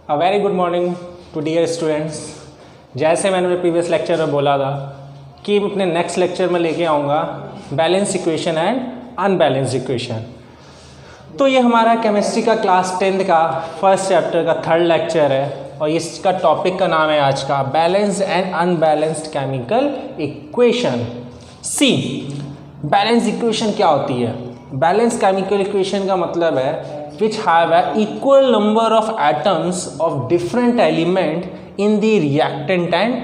A very good morning to dear students. जैसे मैंने अपने प्रीवियस लेक्चर में बोला था कि अपने नेक्स्ट लेक्चर में लेके आऊँगा balance equation and unbalanced equation. तो ये हमारा केमिस्ट्री का क्लास 10th का फर्स्ट चैप्टर का थर्ड लेक्चर है और इसका टॉपिक का नाम है आज का balanced and unbalanced chemical equation. See balance equation क्या होती है? बैलेंस केमिकल इक्वेशन का मतलब है which have an equal number of atoms of different element in the reactant and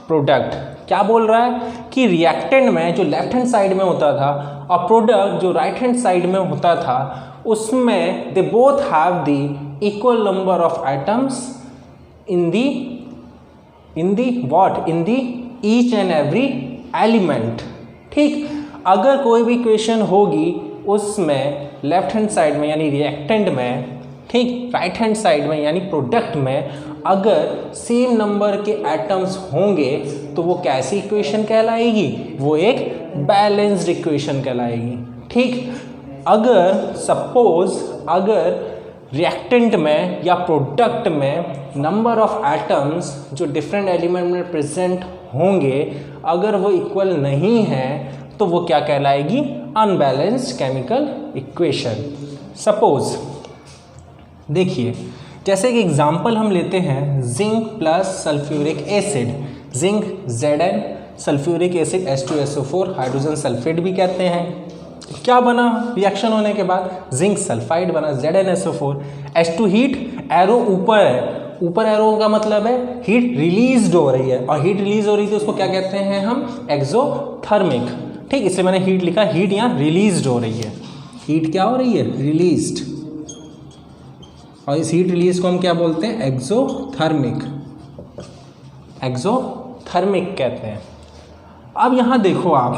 product। क्या बोल रहा है कि रिएक्टेंट में जो लेफ्ट हैंड साइड में होता था और प्रोडक्ट जो राइट हैंड साइड में होता था उसमें they both have the equal number of atoms in the what in the each and every element. ठीक, अगर कोई भी इक्वेशन होगी उसमें लेफ्ट हैंड साइड में यानी रिएक्टेंट में, ठीक, राइट हैंड साइड में यानी प्रोडक्ट में अगर सेम नंबर के एटम्स होंगे तो वो कैसी इक्वेशन कहलाएगी? वो एक बैलेंस्ड इक्वेशन कहलाएगी। ठीक, अगर सपोज अगर रिएक्टेंट में या प्रोडक्ट में नंबर ऑफ एटम्स जो डिफरेंट एलिमेंट में प्रेजेंट होंगे अगर वो इक्वल नहीं है तो वो क्या कहलाएगी? Unbalanced chemical equation. सपोज देखिए, जैसे कि एग्जांपल हम लेते हैं zinc plus sulphuric acid, zinc Zn, sulphuric acid H2SO4, hydrogen sulphate भी कहते हैं। क्या बना रिएक्शन होने के बाद? जिंक सल्फाइड बना ZnSO4, H2 हीट, एरो ऊपर है, ऊपर एरो का मतलब है हीट रिलीज हो रही है और हीट रिलीज हो रही थी उसको क्या कहते हैं हम? एक्सोथर्मिक। ठीक, इसलिए मैंने हीट लिखा, हीट यहाँ रिलीज हो रही है। हीट क्या हो रही है? रिलीज्ड। और इस हीट रिलीज को हम क्या बोलते हैं? एक्सोथर्मिक। एक्सोथर्मिक कहते हैं। अब यहाँ देखो आप,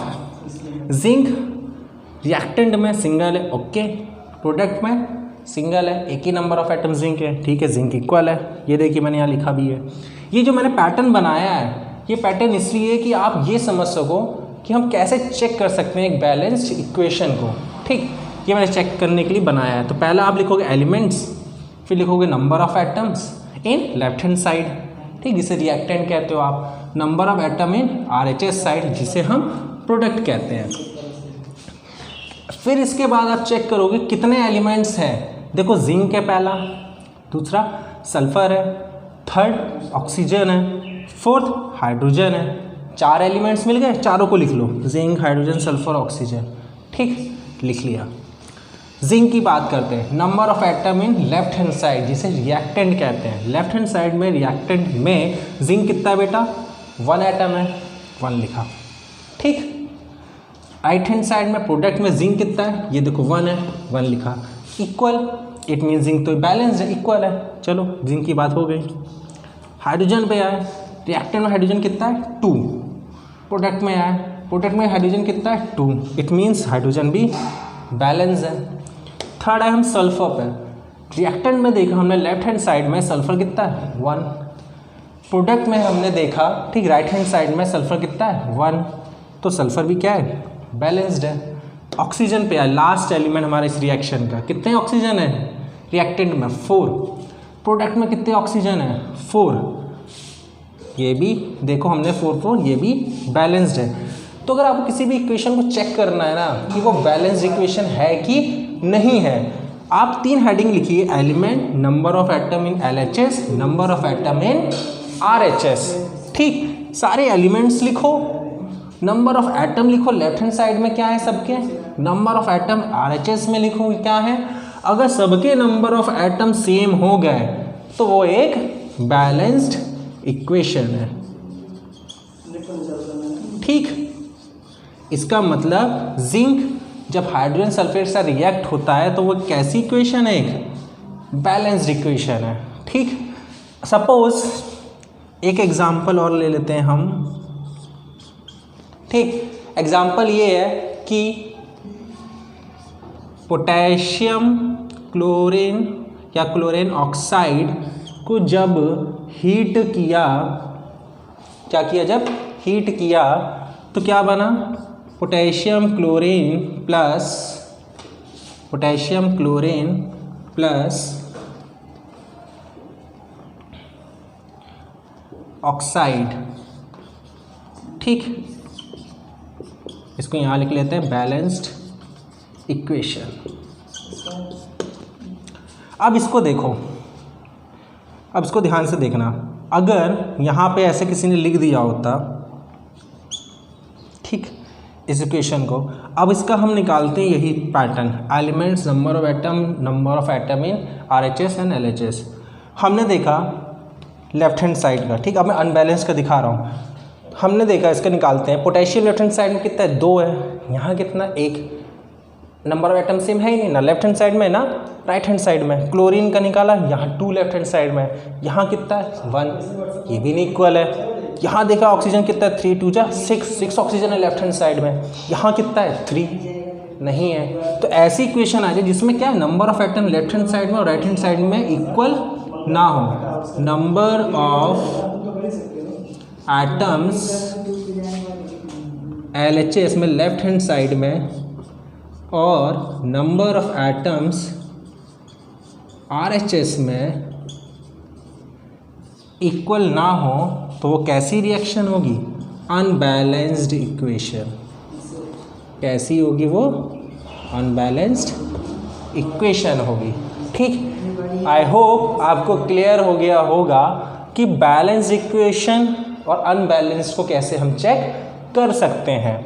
जिंक रिएक्टेंट में सिंगल है, ओके, प्रोडक्ट में सिंगल है, एक ही नंबर ऑफ एटम जिंक है, ठीक है, जिंक इक्वल है। ये देखिए मैंने यहाँ लिखा भी है। ये जो मैंने पैटर्न बनाया है ये पैटर्न इसलिए कि आप ये समझ सको कि हम कैसे चेक कर सकते हैं एक बैलेंस्ड इक्वेशन को। ठीक, ये मैंने चेक करने के लिए बनाया है। तो पहला आप लिखोगे एलिमेंट्स, फिर लिखोगे number of atoms in left hand side, ठीक, जिसे रिएक्टेंट कहते हो आप, number of atom in RHS side जिसे हम प्रोडक्ट कहते हैं। फिर इसके बाद आप चेक करोगे कितने एलिमेंट्स हैं। देखो जिंक है पहला, दूसरा सल्फर है, थर्ड ऑक्सीजन है, फोर्थ हाइड्रोजन है। 4 एलिमेंट्स मिल गए, चारों को लिख लो, जिंक, हाइड्रोजन, सल्फर, ऑक्सीजन। ठीक, लिख लिया। जिंक की बात करते हैं, number of atom in left hand side जिसे रिएक्टेंट कहते हैं। लेफ्ट हैंड साइड में रिएक्टेंट में जिंक कितना है बेटा? 1 एटम है, 1 लिखा। ठीक, राइट हैंड साइड में प्रोडक्ट में जिंक कितना है? ये देखो 1 है, 1 लिखा। इक्वल, इट मीन जिंक तो बैलेंस्ड है, इक्वल है। चलो जिंक की बात हो गई। हाइड्रोजन पे आए, रिएक्टेंट में हाइड्रोजन कितना है? 2। प्रोडक्ट में आए, प्रोडक्ट में हाइड्रोजन कितना है? 2, इट मीन्स हाइड्रोजन भी बैलेंस है। थर्ड है हम सल्फर पे, रिएक्टेंट में देखा हमने लेफ्ट हैंड साइड में सल्फर कितना है? 1। प्रोडक्ट में हमने देखा, ठीक, राइट हैंड साइड में सल्फर कितना है? 1, तो सल्फर भी क्या है? बैलेंस्ड है। ऑक्सीजन पे आए, लास्ट एलिमेंट हमारे इस रिएक्शन का, कितने ऑक्सीजन है रिएक्टेंट में? 4। प्रोडक्ट में कितने ऑक्सीजन है? 4। ये भी देखो हमने 4, ये भी बैलेंस्ड है। तो अगर आपको किसी भी इक्वेशन को चेक करना है ना कि वो बैलेंस्ड इक्वेशन है कि नहीं है, आप 3 हेडिंग लिखिए, element, number of atom in LHS, number of atom in RHS। ठीक, सारे एलिमेंट्स लिखो, नंबर ऑफ एटम लिखो, लेफ्ट हैंड साइड में क्या है सबके, नंबर ऑफ एटम RHS में लिखो क्या है। अगर सबके नंबर ऑफ एटम सेम हो गए तो वो एक बैलेंस्ड इक्वेशन है। ठीक, इसका मतलब जिंक जब हाइड्रोजन सल्फेट से रिएक्ट होता है तो वो कैसी इक्वेशन है? एक बैलेंस्ड इक्वेशन है। ठीक, सपोज एक एग्जांपल और ले लेते हैं हम। ठीक, एग्जांपल ये है कि पोटेशियम क्लोरीन या क्लोरीन ऑक्साइड को जब हीट किया, क्या किया? जब हीट किया तो क्या बना? पोटेशियम क्लोरीन प्लस ऑक्साइड, ठीक, इसको यहाँ लिख लेते हैं बैलेंस्ड इक्वेशन। अब इसको देखो, अब इसको ध्यान से देखना, अगर यहाँ पे ऐसे किसी ने लिख दिया होता, ठीक, इस इक्वेशन को, अब इसका हम निकालते हैं यही pattern, elements, number of atom in RHS and LHS। हमने देखा लेफ्ट हैंड साइड का, ठीक, अब मैं अनबैलेंस का दिखा रहा हूँ। हमने देखा, इसका निकालते हैं, पोटेशियम लेफ्ट हैंड साइड में कितना है, 2 है, यहाँ कितना, 1, नंबर ऑफ एटम सेम है ही नहीं ना लेफ्ट हैंड साइड में ना राइट हैंड साइड में। क्लोरीन का निकाला, यहाँ 2 लेफ्ट हैंड साइड में, यहाँ कितना है 1, ये भी नहीं इक्वल है। यहाँ देखा ऑक्सीजन कितना है, 3 2 जा 6 ऑक्सीजन है लेफ्ट हैंड साइड में, यहाँ कितना है 3 नहीं है। तो ऐसी इक्वेशन आ जाए जिसमें क्या है, number of atom left hand side में और राइट हैंड साइड में इक्वल ना हो। नंबर ऑफ एटम्स LHS में लेफ्ट हैंड साइड में और नंबर ऑफ एटम्स RHS में इक्वल ना हो, तो वो कैसी रिएक्शन होगी, अनबैलेंस्ड इक्वेशन। कैसी होगी वो, अनबैलेंस्ड इक्वेशन होगी, ठीक। आई होप आपको क्लियर हो गया होगा कि बैलेंस इक्वेशन और अनबैलेंस्ड को कैसे हम चेक कर सकते हैं,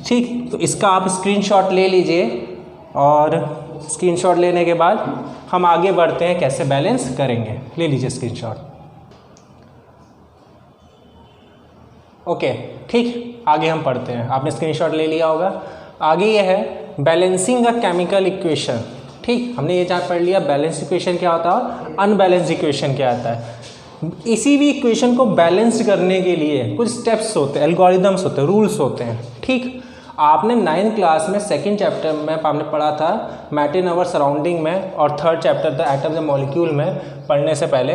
ठीक। तो इसका आप स्क्रीनशॉट ले लीजिए और स्क्रीनशॉट लेने के बाद हम आगे बढ़ते हैं कैसे बैलेंस करेंगे। ले लीजिए स्क्रीनशॉट, ओके, ठीक। आगे हम पढ़ते हैं, आपने स्क्रीनशॉट ले लिया होगा। आगे ये है बैलेंसिंग अ केमिकल इक्वेशन, ठीक। हमने ये जहाँ पढ़ लिया बैलेंस इक्वेशन क्या होता है, अनबैलेंस्ड इक्वेशन क्या आता है। इसी भी इक्वेशन को बैलेंस्ड करने के लिए कुछ स्टेप्स होते हैं, एल्गोरिदम्स होते हैं, रूल्स होते हैं, ठीक। आपने 9th क्लास में 2nd चैप्टर में आपने पढ़ा था मैटर इन आवर सराउंडिंग में, और 3rd chapter the atoms and molecule में पढ़ने से पहले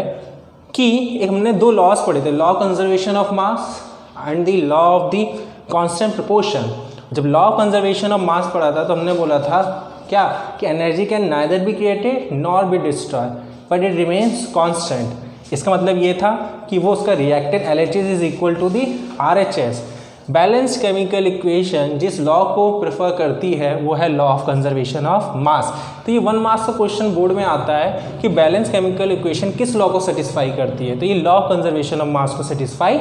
कि एक हमने 2 लॉज पढ़े थे, law conservation of mass and the law of the constant proportion. जब law of conservation of mass पढ़ा था तो हमने बोला था क्या कि energy can neither be created nor be destroy but it remains constant. इसका मतलब ये था कि वो उसका reactant LHS is equal to the RHS। Balance chemical equation जिस लॉ को प्रेफर करती है वो है लॉ ऑफ कंजर्वेशन ऑफ मास। तो ये 1 मार्क्स का क्वेश्चन बोर्ड में आता है कि बैलेंस केमिकल इक्वेशन किस लॉ को सेटिस्फाई करती है, तो ये लॉ ऑफ कंजर्वेशन ऑफ मास को सेटिस्फाई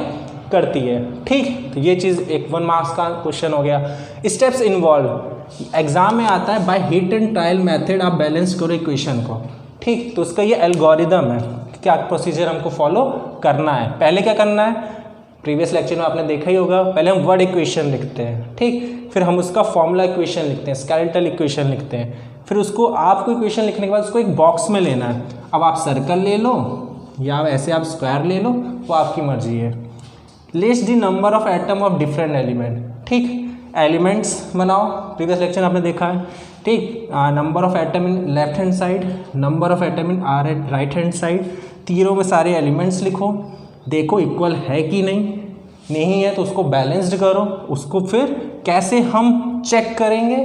करती है, ठीक। तो ये चीज़ एक 1 मार्क्स का क्वेश्चन हो गया। स्टेप्स इन्वॉल्व एग्जाम में आता है, by hit and trial method आप बैलेंस करो इक्वेशन को, ठीक। तो उसका ये एल्गोरिदम है, क्या प्रोसीजर हमको फॉलो करना है। पहले क्या करना है, प्रीवियस लेक्चर में आपने देखा ही होगा, पहले हम वर्ड इक्वेशन लिखते हैं, ठीक। फिर हम उसका फॉर्मूला इक्वेशन लिखते हैं, स्केलेटल इक्वेशन लिखते हैं। फिर उसको आपको इक्वेशन लिखने के बाद उसको एक बॉक्स में लेना है। अब आप सर्कल ले लो या ऐसे आप स्क्वायर ले लो, वो आपकी मर्जी है। List the number of atom of different element, ठीक। एलिमेंट्स बनाओ, प्रीवियस लेक्चर आपने देखा है, ठीक। Number of atom in left hand side, number of atom in right hand side, तीनों में सारे एलिमेंट्स लिखो, देखो इक्वल है कि नहीं है तो उसको बैलेंस्ड करो। उसको फिर कैसे हम चेक करेंगे,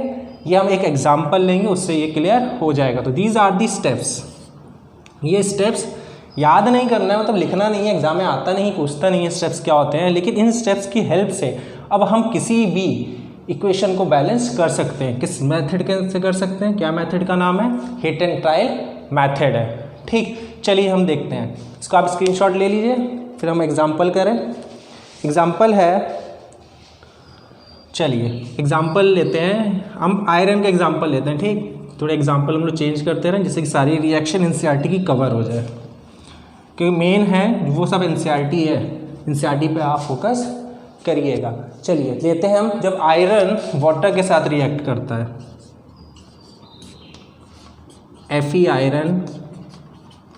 ये हम एक एग्जांपल लेंगे, उससे ये क्लियर हो जाएगा। तो दीज आर दी स्टेप्स, ये स्टेप्स याद नहीं करना है, मतलब लिखना नहीं है, एग्जाम में आता नहीं, पूछता नहीं है स्टेप्स क्या होते हैं, लेकिन इन स्टेप्स की हेल्प से अब हम किसी भी इक्वेशन को बैलेंस कर सकते हैं। किस मेथड से कर सकते हैं, क्या मेथड का नाम है, हिट एंड ट्रायल मेथड है, ठीक। चलिए हम देखते हैं, इसको आप स्क्रीनशॉट ले लीजिए, फिर हम एग्जाम्पल करें। एग्जाम्पल है, चलिए एग्जाम्पल लेते हैं, हम आयरन का एग्जाम्पल लेते हैं, ठीक। थोड़े एग्जाम्पल हम लोग चेंज करते रहें जिससे कि सारी रिएक्शन NCERT की कवर हो जाए, क्योंकि मेन है वो सब NCERT है, NCERT पे आप फोकस करिएगा। चलिए लेते हैं हम, जब आयरन वाटर के साथ रिएक्ट करता है, Fe आयरन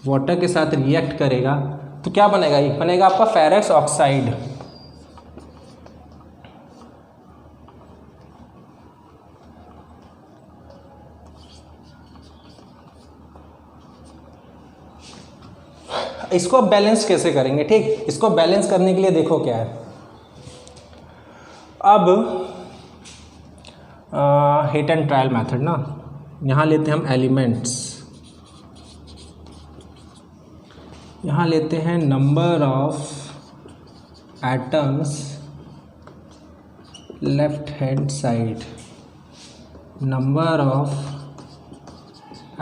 वाटर के साथ रिएक्ट करेगा तो क्या बनेगा, ये बनेगा आपका फेरस ऑक्साइड। इसको अब बैलेंस कैसे करेंगे, ठीक। इसको बैलेंस करने के लिए देखो क्या है, अब हिट एंड ट्रायल मेथड ना, यहाँ लेते हैं हम एलिमेंट्स, यहाँ लेते हैं number of atoms left hand side, number of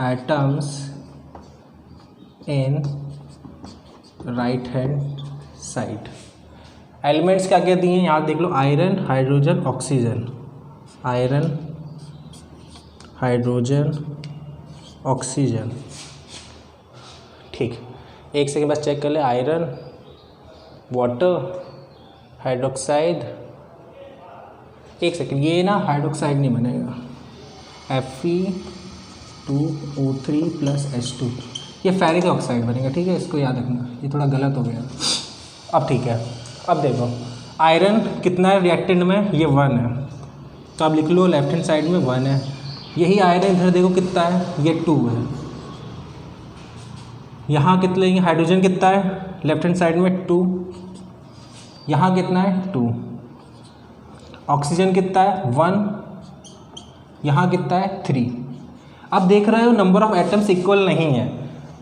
atoms in right hand side. Elements क्या क्या दिए हैं यहाँ देख लो, iron, hydrogen, oxygen, iron, hydrogen, oxygen. ठीक, एक सेकेंड बस चेक कर ले, आयरन, वाटर, हाइड्रोक्साइड, एक सेकेंड, ये ना हाइड्रोक्साइड नहीं बनेगा, Fe2O3 + H2, ये फेरिक ऑक्साइड बनेगा। ठीक है, इसको याद रखना, ये थोड़ा गलत हो गया। अब ठीक है, अब देखो आयरन कितना है रिएक्टेंट में, ये 1 है, तो आप लिख लो लेफ्ट हैंड साइड में 1 है। यही आयरन इधर देखो कितना है, ये 2 है। यहाँ कितना लेंगे, हाइड्रोजन कितना है लेफ्ट हैंड साइड में 2, यहाँ कितना है 2। ऑक्सीजन कितना है 1, यहाँ कितना है 3। अब देख रहे हो नंबर ऑफ एटम्स इक्वल नहीं है,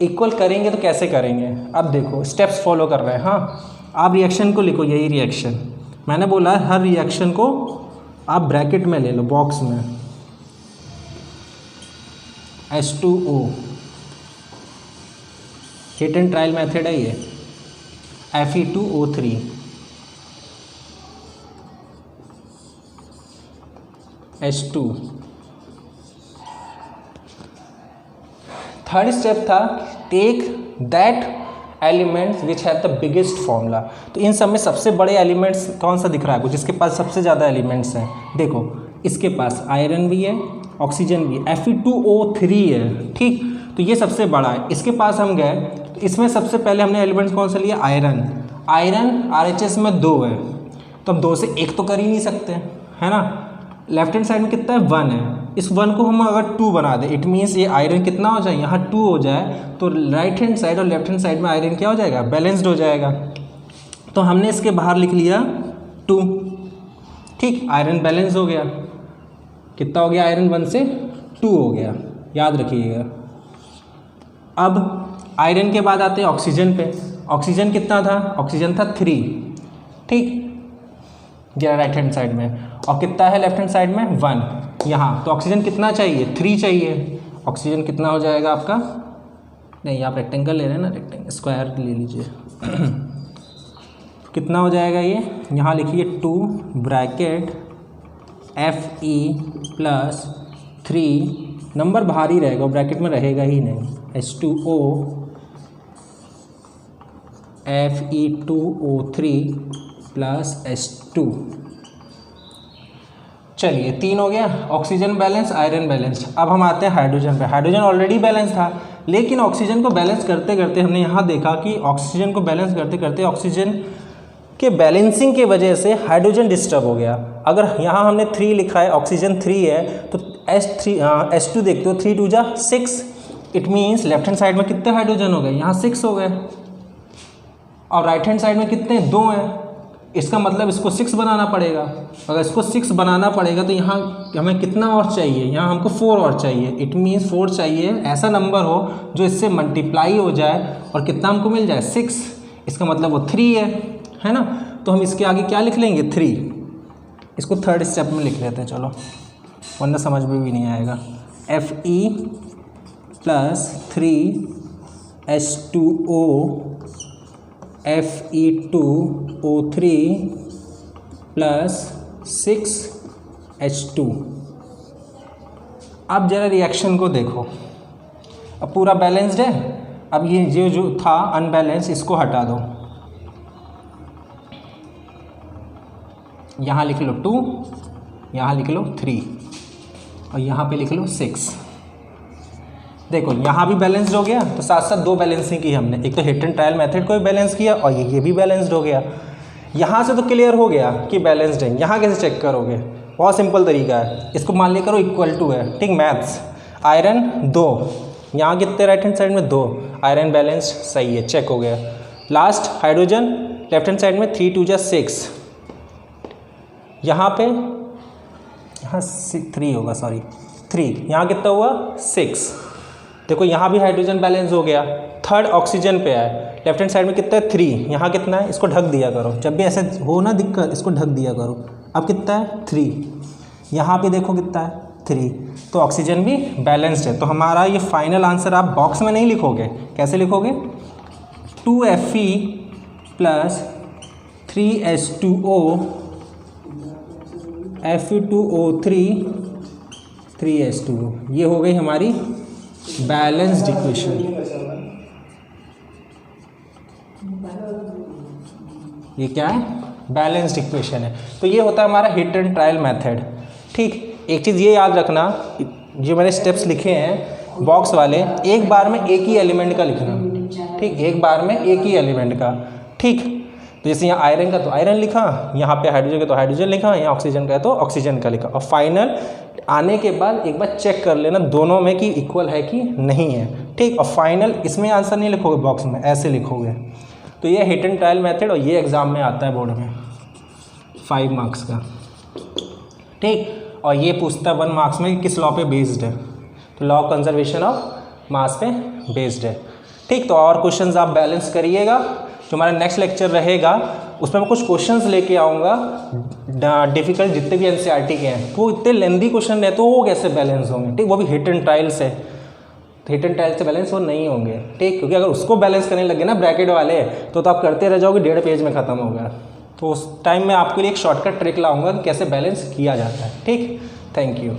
इक्वल करेंगे तो कैसे करेंगे, अब देखो स्टेप्स फॉलो कर रहे हैं। हाँ, आप रिएक्शन को लिखो, यही रिएक्शन मैंने बोला है, हर रिएक्शन को आप ब्रैकेट में ले लो, बॉक्स में, H2O, hit and trial method है ये, Fe2O3, H2। थर्ड स्टेप था take that elements which have the biggest formula. तो इन सब में सबसे बड़े एलिमेंट्स कौन सा दिख रहा है, जिसके पास सबसे ज़्यादा एलिमेंट्स हैं। देखो इसके पास आयरन भी है, ऑक्सीजन भी है, Fe2O3 है। ठीक, तो ये सबसे बड़ा है, इसके पास हम गए तो इसमें सबसे पहले हमने एलिमेंट्स कौन सा लिया, आयरन। आयरन RHS में 2 है, तो हम 2 से 1 तो कर ही नहीं सकते, है ना। लेफ्ट हैंड साइड में कितना है 1 है, इस 1 को हम अगर 2 बना दें, इट मीन्स ये आयरन कितना हो जाए, यहाँ 2 हो जाए, तो राइट हैंड साइड और लेफ्ट हैंड साइड में आयरन क्या हो जाएगा, बैलेंस्ड हो जाएगा। तो हमने इसके बाहर लिख लिया 2। ठीक, आयरन बैलेंस हो गया, कितना हो गया, आयरन 1 से 2 हो गया, याद रखिएगा। अब आयरन के बाद आते हैं ऑक्सीजन पे। ऑक्सीजन कितना था, ऑक्सीजन था 3। ठीक, ये राइट हैंड साइड में, और कितना है लेफ्ट हैंड साइड में 1 यहाँ। तो ऑक्सीजन कितना चाहिए, 3 चाहिए। ऑक्सीजन कितना हो जाएगा आपका, नहीं आप रेक्टेंगल ले रहे हैं ना, रेक्टेंगल, स्क्वायर ले लीजिए। कितना हो जाएगा ये, यहाँ लिखिए 2 ब्रैकेट Fe+3, नंबर बाहर ही रहेगा, ब्रैकेट में रहेगा ही नहीं, H2O Fe2O3 + H2। चलिए 3 हो गया, ऑक्सीजन बैलेंस, आयरन बैलेंस। अब हम आते हैं हाइड्रोजन पे। हाइड्रोजन ऑलरेडी बैलेंस था, लेकिन ऑक्सीजन को बैलेंस करते करते हमने यहाँ देखा कि ऑक्सीजन को बैलेंस करते करते ऑक्सीजन के बैलेंसिंग की वजह से हाइड्रोजन डिस्टर्ब हो गया। अगर यहाँ हमने 3 लिखा है, ऑक्सीजन 3 है, तो H2 देखते हो 3 × 2 = 6। It means left hand side में कितने हाइड्रोजन हो गए, यहाँ 6 हो गए, और राइट हैंड साइड में कितने, 2 हैं। इसका मतलब इसको 6 बनाना पड़ेगा। अगर इसको 6 बनाना पड़ेगा तो यहाँ हमें कितना और चाहिए, यहाँ हमको 4 और चाहिए। इट मीन्स 4 चाहिए, ऐसा नंबर हो जो इससे मल्टीप्लाई हो जाए और कितना हमको मिल जाए, 6। इसका मतलब वो 3 है ना। तो हम इसके आगे क्या लिख लेंगे, 3। इसको थर्ड स्टेप में लिख लेते हैं, चलो, वरना समझ में भी नहीं आएगा। Fe+3 H2O Fe2O3 + 6 H2। अब जरा रिएक्शन को देखो, अब पूरा बैलेंस्ड है। अब ये जो था अनबैलेंस, इसको हटा दो, यहाँ लिख लो 2, यहाँ लिख लो 3, और यहाँ पे लिख लो 6। देखो यहाँ भी बैलेंस्ड हो गया, तो साथ साथ 2 बैलेंसिंग की हमने, एक तो हिट एंड ट्रायल मेथड को भी बैलेंस किया, और ये भी बैलेंस्ड हो गया। यहाँ से तो क्लियर हो गया कि बैलेंस्ड है। यहाँ कैसे चेक करोगे, बहुत सिंपल तरीका है, इसको मान लिया करो इक्वल टू है। ठीक, मैथ्स, आयरन 2, यहाँ कितने राइट हैंड साइड में 2, आयरन बैलेंस्ड, सही है, चेक हो गया। Last hydrogen left hand side में 3 × 2 = 6, यहाँ पे यहाँ 3 होगा, सॉरी 3, यहाँ कितना हुआ 6। देखो यहाँ भी हाइड्रोजन बैलेंस हो गया, थर्ड ऑक्सीजन पे है, लेफ्ट हैंड साइड में कितना है 3, यहाँ कितना है, इसको ढक दिया करो, जब भी ऐसे हो ना दिक्कत इसको ढक दिया करो। अब कितना है 3, यहाँ पे देखो कितना है 3, तो ऑक्सीजन भी बैलेंस्ड है। तो हमारा ये फाइनल आंसर आप बॉक्स में नहीं लिखोगे, कैसे लिखोगे, 2Fe plus 3H2O Fe2O3 3H2O, ये हो गई हमारी बैलेंस्ड इक्वेशन। ये क्या है, बैलेंस्ड इक्वेशन है। तो ये होता है हमारा हिट एंड ट्रायल मेथड। ठीक, एक चीज़ ये याद रखना, जो मैंने स्टेप्स लिखे हैं बॉक्स वाले, एक बार में एक ही एलिमेंट का लिखना। ठीक, एक बार में एक ही एलिमेंट का। ठीक, तो जैसे यहाँ आयरन का तो आयरन लिखा, यहाँ पे हाइड्रोजन का तो हाइड्रोजन लिखा, यहाँ ऑक्सीजन का है तो ऑक्सीजन का लिखा। और फाइनल आने के बाद एक बार चेक कर लेना दोनों में कि इक्वल है कि नहीं है। ठीक, और फाइनल इसमें आंसर नहीं लिखोगे बॉक्स में, ऐसे लिखोगे। तो ये हिट एंड ट्रायल मेथड, और ये एग्ज़ाम में आता है बोर्ड में 5 मार्क्स का। ठीक, और ये पूछता है 1 मार्क्स में कि किस लॉ पे बेस्ड है, तो लॉ ऑफ कंजर्वेशन ऑफ मास पे बेस्ड है। ठीक, तो और क्वेश्चंस आप बैलेंस करिएगा। जो हमारा नेक्स्ट लेक्चर रहेगा उसमें मैं कुछ क्वेश्चंस लेके आऊँगा डिफ़िकल्ट, जितने भी एनसीईआरटी के हैं, तो इतने लेंदी क्वेश्चन है तो वो कैसे बैलेंस होंगे। ठीक, वो भी हिट एंड ट्रायल से, हिट एंड ट्रायल से बैलेंस वो नहीं होंगे। ठीक, क्योंकि अगर उसको बैलेंस करने लगे ना ब्रैकेट वाले, तो आप करते रह जाओगे, 1.5 पेज में ख़त्म होगा। तो उस टाइम में आपके लिए एक शॉर्टकट ट्रिक लाऊंगा कि कैसे बैलेंस किया जाता है। ठीक, थैंक यू।